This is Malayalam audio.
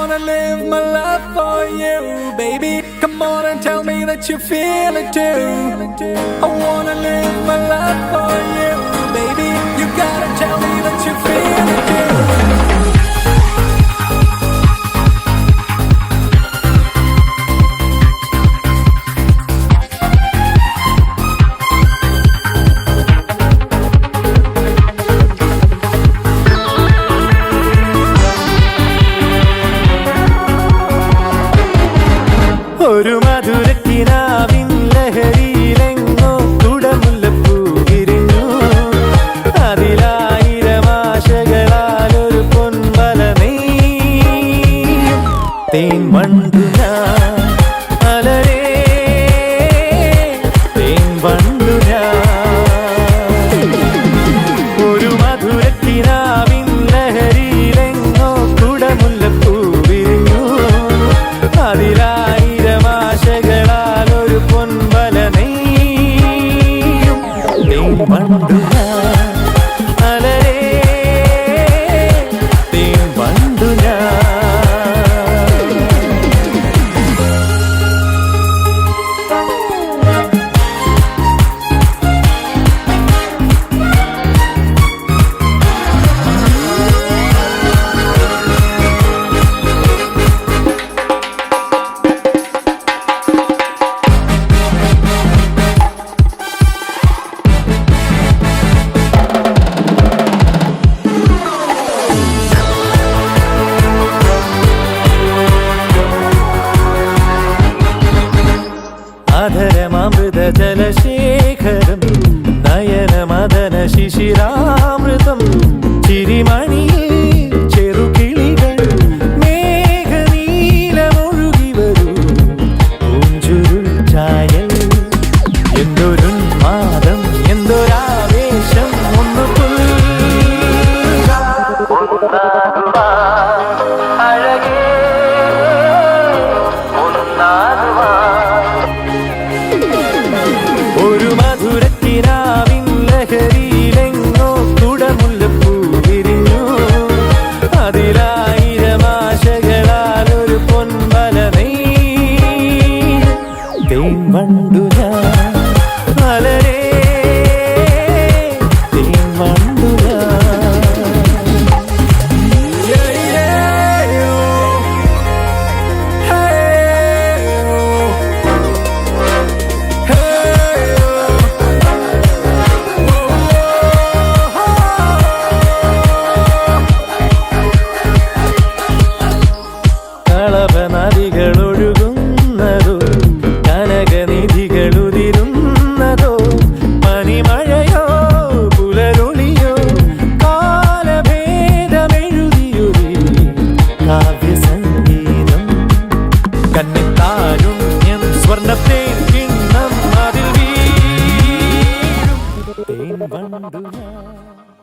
wanna live my life for you, baby. Come on and tell me that you feel it too. I wanna live my life for you, baby. You gotta tell me that you feel it too. ഒരു മധുരക്കിനാവിൻ ലഹരിയിലെങ്ങോ കുടമുല്ലപ്പൂ വിരിഞ്ഞു. അതിലായിരം ആശകളാൽ ഒരു പൊൻവല നെയ്യും തേൻ വണ്ടു ഞാൻ അലരേ തേൻ വണ്ടു ഞാൻ. ഒരു മധുരക്കിനാവിൻ ലഹരിയിലെങ്ങോ കുടമുല്ലപ്പൂ വിരിഞ്ഞു. അതിലാ വണ്ടു ഞാൻ അലരേ തേൻ വണ്ടു ഞാൻ. അധരമൃത ജലശേഖരം നയനമദന ശിശിരാമൃതം ചിരിമണിയിൽ ചെറുകിളികൾ മേഘനീലമൊഴുകി വരൂ പൂഞ്ചുരുൾ ചായൽ. എന്തൊരുന്മാദം എന്തൊരാവേശം ഒന്നു അഴകേ ഒരു മധുരക്കിനാവിൻ ലഹരിയിലെങ്ങോ കുടമുല്ലപ്പൂ വിരിഞ്ഞു. അതിലായിരം ആശകളാൽ ഒരു പൊൻവല നെയ്യും തേൻ വണ്ടു ഞാൻ അലരേ തേൻ വണ്ടു ഞാൻ. നദികളൊഴുകുന്നതോ കനകനിധികളുതിരുന്നതോ പനിമഴയോ പുലരൊളിയോ കാലഭേദമെഴുതിയൊരു കാവ്യസംഗീതം. കന്നിത്താരുണ്യം സ്വർണ്ണത്തേൻ കിണ്ണം അതിൽ വീഴും തേൻ വണ്ടു ഞാൻ.